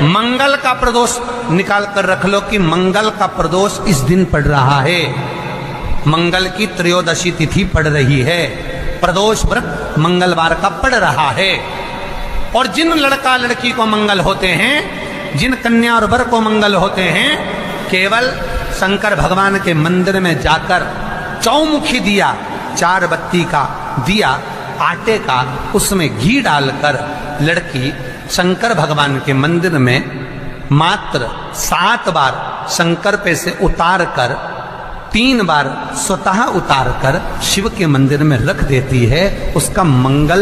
मंगल का प्रदोष निकाल कर रख लो कि मंगल का प्रदोष इस दिन पड़ रहा है, मंगल की त्रयोदशी तिथि पड़ रही है, प्रदोष व्रत मंगलवार का पड़ रहा है। और जिन लड़का लड़की को मंगल होते हैं, जिन कन्या और वर को मंगल होते हैं, केवल शंकर भगवान के मंदिर में जाकर चौमुखी दिया, 4 बत्ती का दिया आटे का, उसमें घी डालकर लड़की शंकर भगवान के मंदिर में मात्र 7 बार शंकर पे से उतार कर 3 बार स्वतः उतार कर शिव के मंदिर में रख देती है। उसका मंगल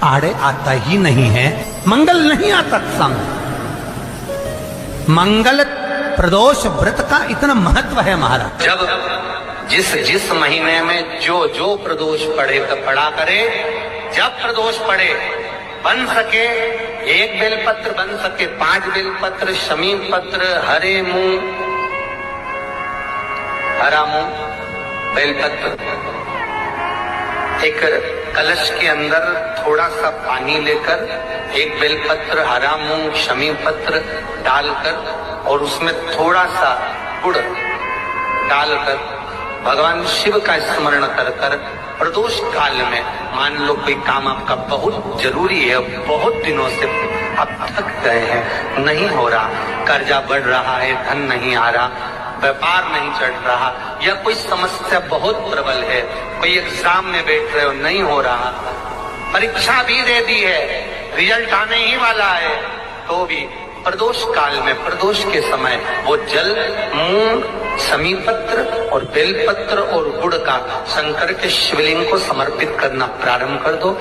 आड़े आता ही नहीं है, मंगल नहीं आता सामने। मंगल प्रदोष व्रत का इतना महत्व है महाराज। जब जिस महीने में जो प्रदोष पड़ा करे, जब प्रदोष पड़े, बन सके 1 बेलपत्र, बन सके 5 बेलपत्र, शमीम पत्र, हरे मूंग, हरा मूंग, बेलपत्र, एक कलश के अंदर थोड़ा सा पानी लेकर 1 बेलपत्र, हरा मूंग, शमीम पत्र डालकर और उसमें थोड़ा सा गुड़ डालकर भगवान शिव का स्मरण कर कर प्रदोष काल में, मान लो कोई काम आपका बहुत जरूरी है, बहुत दिनों से आप थक गए हैं, नहीं हो रहा, कर्जा बढ़ रहा है, धन नहीं आ रहा, व्यापार नहीं चढ़ रहा, या कोई समस्या बहुत प्रबल है, कोई एग्जाम में बैठ रहे हो नहीं हो रहा, परीक्षा भी दे दी है, रिजल्ट आने ही वाला है, तो भी प्रदोष काल में, प्रदोष के समय वो जल, मूंग, शमीम पत्र और बेलपत्र और गुड़ का शंकर के शिवलिंग को समर्पित करना प्रारंभ कर दो।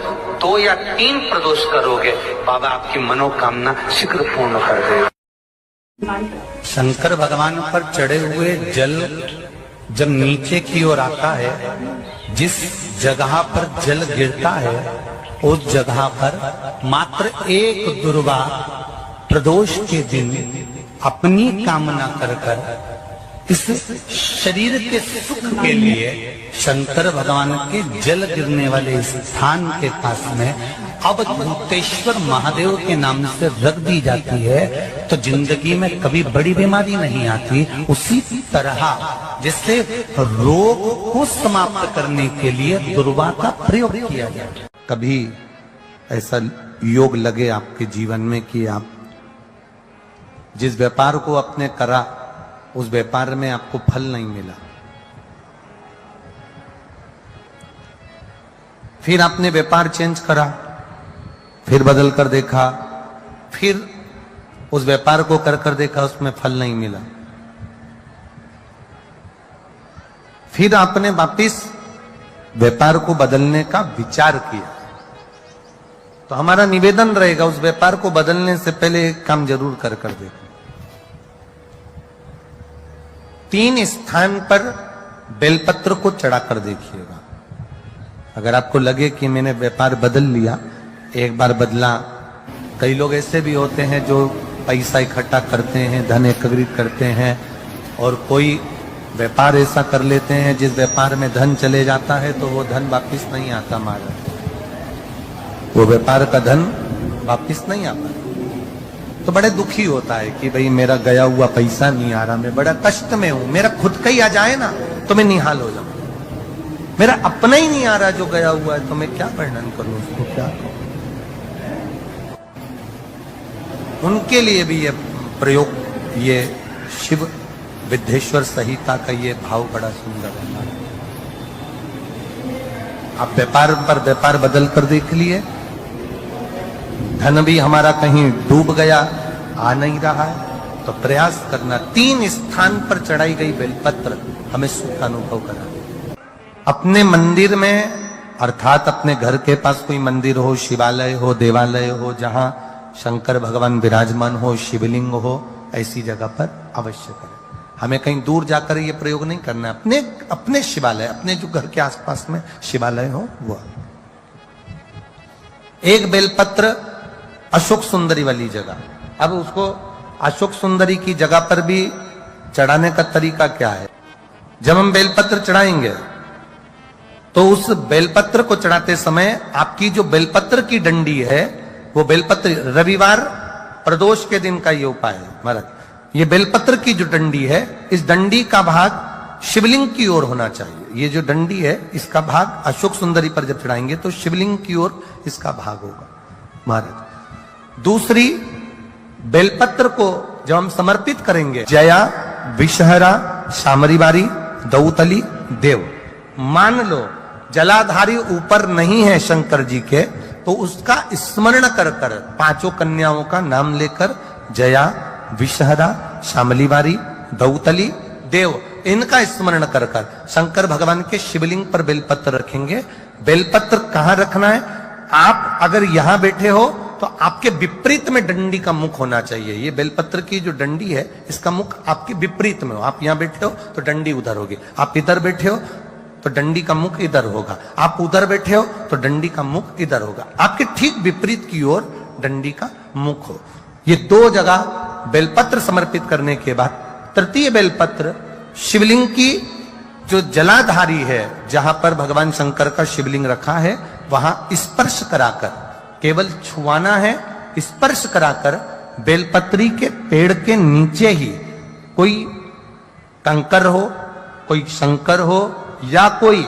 2 या 3 प्रदोष करोगे, बाबा आपकी मनोकामना शीघ्र पूर्ण कर देगा। शंकर भगवान पर चढ़े हुए जल जब नीचे की ओर आता है, जिस जगह पर जल गिरता है उस जगह पर मात्र एक दुर्गा प्रदोष के दिन अपनी कामना कर कर इस शरीर के सुख के लिए शंकर भगवान के जल गिरने वाले स्थान के पास में अवधूतेश्वर महादेव के नाम से रख दी जाती है, तो जिंदगी में कभी बड़ी बीमारी नहीं आती। उसी तरह जिससे रोग को समाप्त करने के लिए दुर्वा का प्रयोग किया जाए। कभी ऐसा योग लगे आपके जीवन में कि आप जिस व्यापार को आपने करा उस व्यापार में आपको फल नहीं मिला, फिर आपने व्यापार चेंज करा, फिर बदल कर देखा, फिर उस व्यापार को कर कर देखा, उसमें फल नहीं मिला, फिर आपने वापिस व्यापार को बदलने का विचार किया, तो हमारा निवेदन रहेगा उस व्यापार को बदलने से पहले एक काम जरूर कर कर देखो। 3 स्थान पर बेलपत्र को चढ़ाकर देखिएगा। अगर आपको लगे कि मैंने व्यापार बदल लिया, एक बार बदला, कई लोग ऐसे भी होते हैं जो पैसा इकट्ठा करते हैं, धन एकत्रित करते हैं, और कोई व्यापार ऐसा कर लेते हैं जिस व्यापार में धन चले जाता है तो वो धन वापिस नहीं आता, महाराज, वो व्यापार का धन वापिस नहीं आता, तो बड़े दुखी होता है कि भाई मेरा गया हुआ पैसा नहीं आ रहा, मैं बड़ा कष्ट में हूं, मेरा खुद का ही आ जाए ना तो मैं निहाल हो जाऊं, मेरा अपना ही नहीं आ रहा जो गया हुआ है, तो मैं क्या वर्णन करूं उसको, क्या कहूं। उनके लिए भी ये प्रयोग, ये शिव विद्येश्वर संहिता का ये भाव बड़ा सुंदर है। आप व्यापार पर व्यापार बदल कर देख लिए, धन भी हमारा कहीं डूब गया, आ नहीं रहा है, तो प्रयास करना 3 स्थान पर चढ़ाई गई बेलपत्र हमें सुख अनुभव करा। अपने मंदिर में, अर्थात अपने घर के पास कोई मंदिर हो, शिवालय हो, देवालय हो, जहां शंकर भगवान विराजमान हो, शिवलिंग हो, ऐसी जगह पर अवश्य करें। हमें कहीं दूर जाकर ये प्रयोग नहीं करना है, अपने शिवालय, अपने जो घर के आसपास में शिवालय हो वो। 1 बेलपत्र अशोक सुंदरी वाली जगह। अब उसको अशोक सुंदरी की जगह पर भी चढ़ाने का तरीका क्या है? जब हम बेलपत्र चढ़ाएंगे तो उस बेलपत्र को चढ़ाते समय आपकी जो बेलपत्र की डंडी है, वो बेलपत्र रविवार प्रदोष के दिन का ये उपाय है महाराज। ये बेलपत्र की जो डंडी है, इस डंडी का भाग शिवलिंग की ओर होना चाहिए। ये जो डंडी है इसका भाग अशोक सुंदरी पर जब चढ़ाएंगे तो शिवलिंग की ओर इसका भाग होगा महाराज। दूसरी, बेलपत्र को जब हम समर्पित करेंगे, जया, विषहरा, शामरीवारी, दौतली, देव, मान लो जलाधारी ऊपर नहीं है शंकर जी के, तो उसका स्मरण कर कर पांचों कन्याओं का नाम लेकर जया, विषहरा, शामलीवारी, दौतली, देव, इनका स्मरण कर कर शंकर भगवान के शिवलिंग पर बेलपत्र रखेंगे। बेलपत्र कहां रखना है? आप अगर यहां बैठे हो तो आपके विपरीत में डंडी का मुख होना चाहिए। ये बेलपत्र की जो डंडी है इसका मुख आपके विपरीत में हो। आप यहां बैठे हो तो डंडी उधर होगी, आप इधर बैठे हो तो डंडी का मुख इधर होगा, आप उधर बैठे हो तो डंडी का मुख इधर होगा। आपके ठीक विपरीत की ओर डंडी का मुख हो। ये दो जगह बेलपत्र समर्पित करने के बाद तृतीय बेलपत्र शिवलिंग की जो जलाधारी है, जहां पर भगवान शंकर का शिवलिंग रखा है, वहां स्पर्श कराकर, केवल छुआना है, स्पर्श कराकर बेलपत्री के पेड़ के नीचे ही कोई कंकर हो, कोई शंकर हो या कोई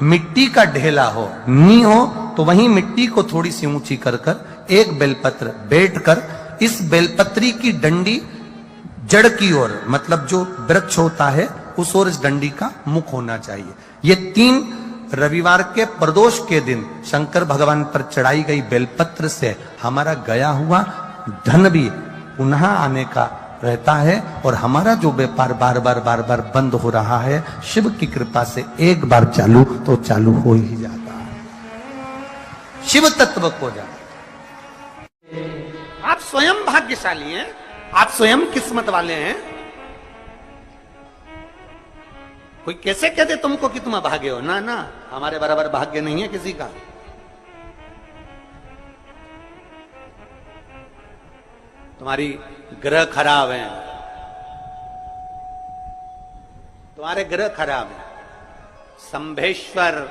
मिट्टी का ढेला हो, नी हो, तो वहीं मिट्टी को थोड़ी सी ऊंची कर कर एक बेलपत्र बैठकर इस बेलपत्री की डंडी जड़ की ओर, मतलब जो वृक्ष होता है उस ओर इस डंडी का मुख होना चाहिए। ये 3 रविवार के प्रदोष के दिन शंकर भगवान पर चढ़ाई गई बेलपत्र से हमारा गया हुआ धन भी पुनः आने का रहता है और हमारा जो व्यापार बार बार बंद हो रहा है, शिव की कृपा से एक बार चालू तो चालू हो ही जाता है, शिव तत्व को जाता। आप स्वयं भाग्यशाली हैं, आप स्वयं किस्मत वाले हैं। कोई कैसे कह दे तुमको कि तुम अभागे हो? ना ना, हमारे बराबर भाग्य नहीं है किसी का। तुम्हारी ग्रह खराब है, तुम्हारे ग्रह खराब है। संभेश्वर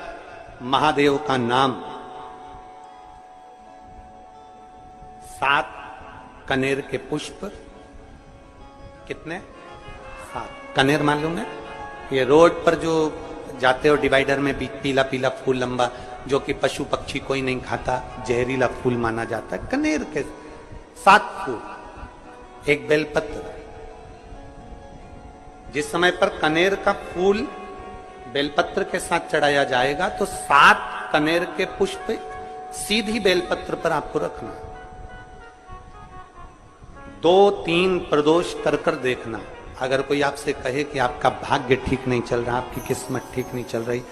महादेव का नाम 7 कनेर के पुष्प, कितने? 7 कनेर मान लूंगा। ये रोड पर जो जाते हो डिवाइडर में पीला पीला फूल लंबा, जो कि पशु पक्षी कोई नहीं खाता, जहरीला फूल माना जाता है, कनेर के 7 फूल, एक बेलपत्र। जिस समय पर कनेर का फूल बेलपत्र के साथ चढ़ाया जाएगा तो 7 कनेर के पुष्प सीधी बेलपत्र पर आपको रखना। 2-3 प्रदोष कर कर देखना। अगर कोई आपसे कहे कि आपका भाग्य ठीक नहीं चल रहा, आपकी किस्मत ठीक नहीं चल रही,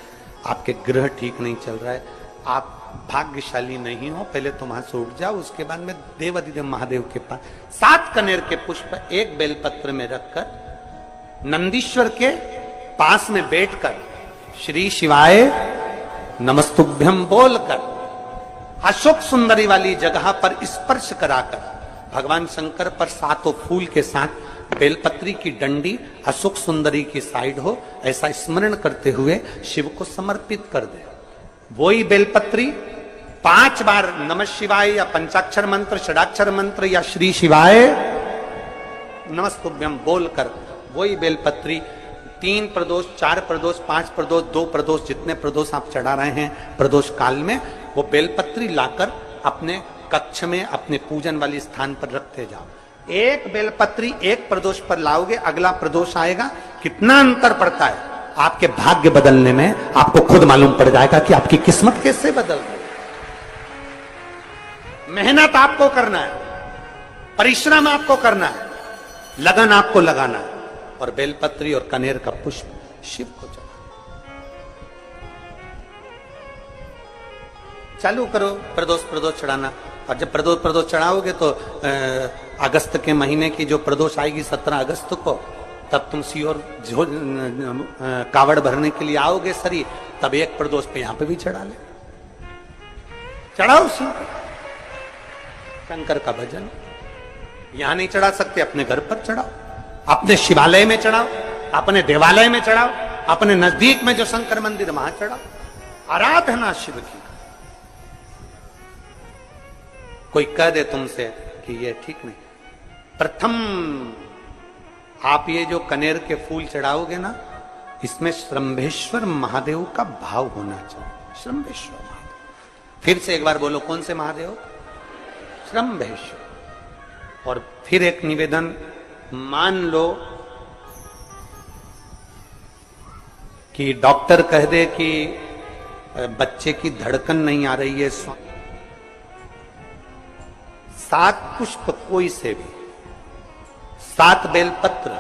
आपके ग्रह ठीक नहीं चल रहा है, आप भाग्यशाली नहीं हो, पहले तुम वहां से उठ जाओ। उसके बाद में देवाधिदेव महादेव के पास 7 कनेर के पुष्प एक बेलपत्र में रखकर नंदीश्वर के पास में बैठकर श्री शिवाय नमस्तुभ्यम बोलकर अशोक सुंदरी वाली जगह पर स्पर्श कराकर भगवान शंकर पर 7 फूल के साथ बेलपत्री की डंडी अशोक सुंदरी की साइड हो, ऐसा स्मरण करते हुए शिव को समर्पित कर दे। वही बेलपत्री 5 बार नमः शिवाय या पंचाक्षर मंत्र, षडाक्षर मंत्र या श्री शिवाय नमस्तुभ्यम बोलकर वही बेलपत्री 3 प्रदोष, 4 प्रदोष, 5 प्रदोष, 2 प्रदोष, जितने प्रदोष आप चढ़ा रहे हैं प्रदोष काल में, वो बेलपत्री लाकर अपने कक्ष में अपने पूजन वाले स्थान पर रखते जाओ। एक बेलपत्री एक प्रदोष पर लाओगे, अगला प्रदोष आएगा, कितना अंतर पड़ता है आपके भाग्य बदलने में, आपको खुद मालूम पड़ जाएगा कि आपकी किस्मत कैसे बदल गई। मेहनत आपको करना है, परिश्रम आपको करना है, लगन आपको लगाना है, और बेलपत्री और कनेर का पुष्प शिव को चढ़ा। चालू करो प्रदोष चढ़ाना। और जब प्रदोष चढ़ाओगे तो अगस्त के महीने की जो प्रदोष आएगी 17 अगस्त को, तब तुम सीहोर कावड़ भरने के लिए आओगे सरी, तब एक प्रदोष पे यहां पे भी चढ़ा ले, चढ़ाओ शंकर का भजन। यहां नहीं चढ़ा सकते, अपने घर पर चढ़ाओ, अपने शिवालय में चढ़ाओ, अपने देवालय में चढ़ाओ, अपने नजदीक में जो शंकर मंदिर वहां चढ़ाओ। आराधना शिव की। कोई कह दे तुमसे कि ये ठीक नहीं, प्रथम आप ये जो कनेर के फूल चढ़ाओगे ना, इसमें श्रंभेश्वर महादेव का भाव होना चाहिए। श्रंभेश्वर महादेव, फिर से एक बार बोलो, कौन से महादेव? श्रंभेश्वर। और फिर एक निवेदन, मान लो कि डॉक्टर कह दे कि बच्चे की धड़कन नहीं आ रही है, 7 पुष्प कोई से भी, 7 बेलपत्र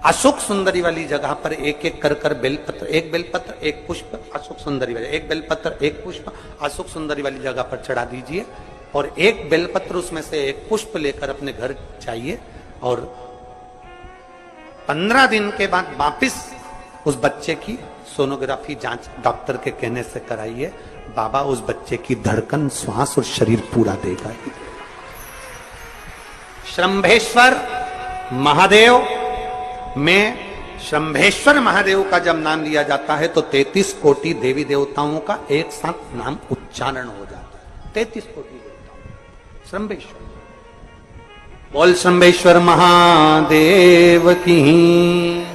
अशोक सुंदरी वाली जगह पर एक एक कर कर बेलपत्र, एक बेलपत्र एक पुष्प अशोक सुंदरी वाली, एक बेलपत्र एक पुष्प अशोक सुंदरी वाली जगह पर चढ़ा दीजिए, और एक बेलपत्र उसमें से एक पुष्प लेकर अपने घर जाइए, और 15 दिन के बाद वापिस उस बच्चे की सोनोग्राफी जांच डॉक्टर के कहने से कराइए। बाबा उस बच्चे की धड़कन, श्वास और शरीर पूरा देगा। श्रंभेश्वर महादेव में, श्रंभेश्वर महादेव का जब नाम लिया जाता है तो 33 कोटि देवी देवताओं का एक साथ नाम उच्चारण हो जाता है। 33 कोटि देवताओं। श्रंभेश्वर, बोल श्रंभेश्वर महादेव की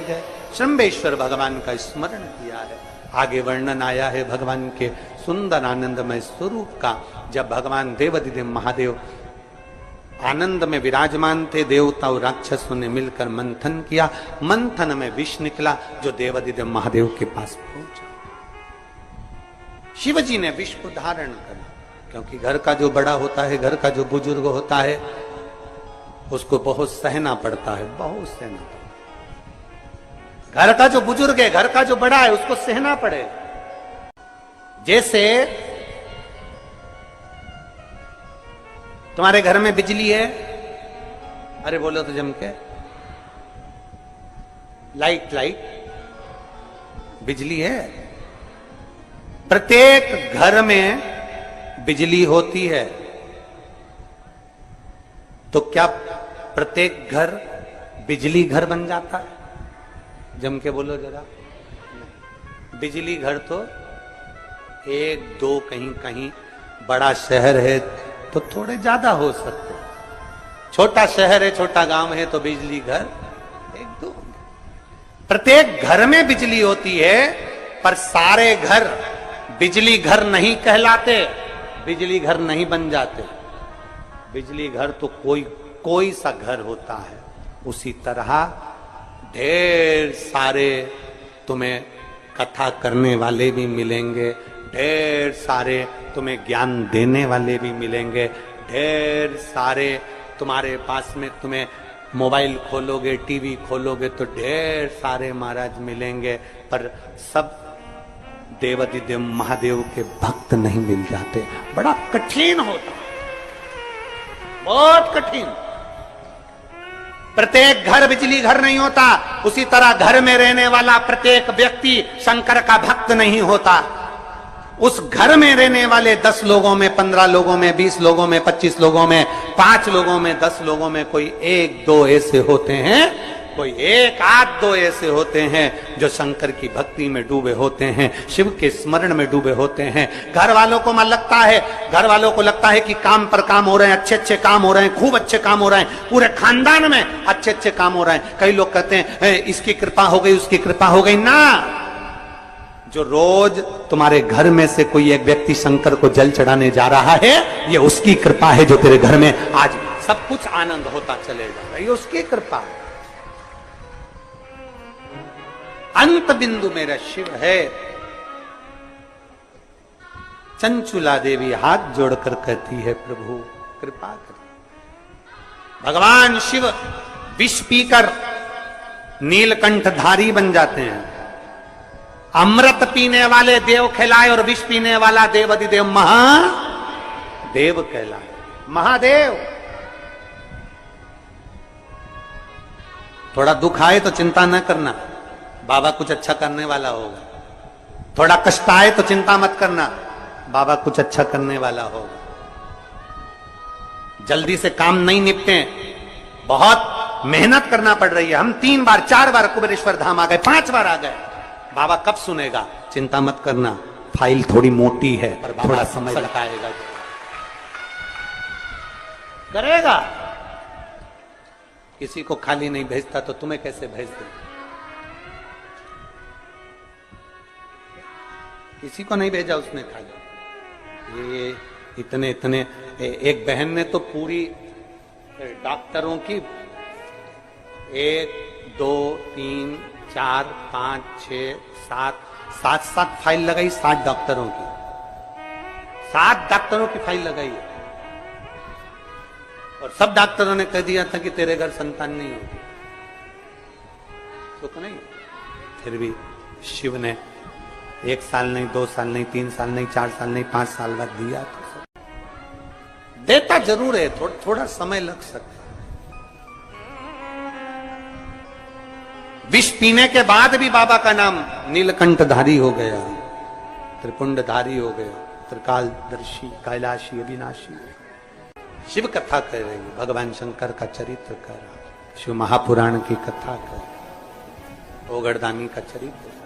जय। श्रंभेश्वर भगवान का स्मरण किया है। आगे वर्णन आया है भगवान के सुंदर आनंदमय स्वरूप का। जब भगवान देवाधिदेव महादेव आनंद में विराजमान थे, देवता और राक्षसों ने मिलकर मंथन किया। मंथन में विष निकला जो देवाधिदेव महादेव के पास पहुंचा। शिवजी ने विष को धारण करा, क्योंकि घर का जो बड़ा होता है, घर का जो बुजुर्ग होता है, उसको बहुत सहना पड़ता है, बहुत सहना पड़ता है। घर का जो बुजुर्ग है, घर का जो बड़ा है, उसको सहना पड़े। जैसे तुम्हारे घर में बिजली है, अरे बोलो तो जम के, लाइट बिजली है। प्रत्येक घर में बिजली होती है, तो क्या प्रत्येक घर बिजली घर बन जाता है? जम के बोलो जरा। बिजली घर तो 1 2 कहीं कहीं, बड़ा शहर है तो थोड़े ज्यादा हो सकते, छोटा शहर है, छोटा गांव है तो बिजली घर 1 2। प्रत्येक घर में बिजली होती है, पर सारे घर बिजली घर नहीं कहलाते, बिजली घर नहीं बन जाते। बिजली घर तो कोई सा घर होता है। उसी तरह ढेर सारे तुम्हें कथा करने वाले भी मिलेंगे, ढेर सारे तुम्हें ज्ञान देने वाले भी मिलेंगे, ढेर सारे तुम्हारे पास में, तुम्हें मोबाइल खोलोगे, टीवी खोलोगे तो ढेर सारे महाराज मिलेंगे, पर सब देवाधिदेव महादेव के भक्त नहीं मिल जाते। बड़ा कठिन होता, बहुत कठिन। प्रत्येक घर बिजली घर नहीं होता। उसी तरह घर में रहने वाला प्रत्येक व्यक्ति शंकर का भक्त नहीं होता। उस घर में रहने वाले 10 लोगों में, 15 लोगों में, 20 लोगों में, 25 लोगों में, 5 लोगों में, 10 लोगों में कोई 1 2 ऐसे होते हैं, कोई 1 आध 2 ऐसे होते हैं जो शंकर की भक्ति में डूबे होते हैं, शिव के स्मरण में डूबे होते हैं। घर वालों को लगता है कि काम पर काम हो रहे हैं, अच्छे काम हो रहे हैं, खूब अच्छे काम हो रहे हैं, पूरे खानदान में अच्छे काम हो रहे हैं। कई लोग कहते हैं इसकी कृपा हो गई, उसकी कृपा हो गई। ना, जो रोज तुम्हारे घर में से कोई एक व्यक्ति शंकर को जल चढ़ाने जा रहा है, ये उसकी कृपा है जो तेरे घर में आज सब कुछ आनंद होता चलेगा। ये उसकी कृपा है। अंत बिंदु मेरा शिव है। चंचुला देवी हाथ जोड़कर कहती है, प्रभु कृपा कर। भगवान शिव विष पीकर नीलकंठधारी बन जाते हैं। अमृत पीने वाले देव कहलाए और विष पीने वाला देवाधिदेव महादेव कहलाए। महादेव। थोड़ा दुख आए तो चिंता न करना, बाबा कुछ अच्छा करने वाला होगा। थोड़ा कष्ट आए तो चिंता मत करना, बाबा कुछ अच्छा करने वाला होगा। जल्दी से काम नहीं निपटे, बहुत मेहनत करना पड़ रही है। हम 3 बार 4 बार कुबेरेश्वर धाम आ गए, 5 बार आ गए, बाबा कब सुनेगा? चिंता मत करना, फाइल थोड़ी मोटी है पर बाबा थोड़ा समय लगाएगा, करेगा। किसी को खाली नहीं भेजता तो तुम्हें कैसे भेज दे? किसी को नहीं भेजा उसने खाली। ये इतने इतने एक बहन ने तो पूरी डॉक्टरों की 1 2 3 4 5 6 7 फाइल लगाई, 7 डॉक्टरों की, 7 डॉक्टरों की फाइल लगाई है। और सब डॉक्टरों ने कह दिया था कि तेरे घर संतान नहीं होगी, तो नहीं। फिर भी शिव ने 1 साल नहीं, 2 साल नहीं, 3 साल नहीं, 4 साल नहीं, 5 साल बाद दिया। तो देता जरूर है, थोड़ा समय लग सकता है। विष पीने के बाद भी बाबा का नाम नीलकंठधारी हो गया, त्रिपुंडधारी हो गया, त्रिकालदर्शी, कैलाशी, अविनाशी। शिव कथा कह रही है, भगवान शंकर का चरित्र कर रहा है, शिव महापुराण की कथा कर, ओगरदानी का चरित्र।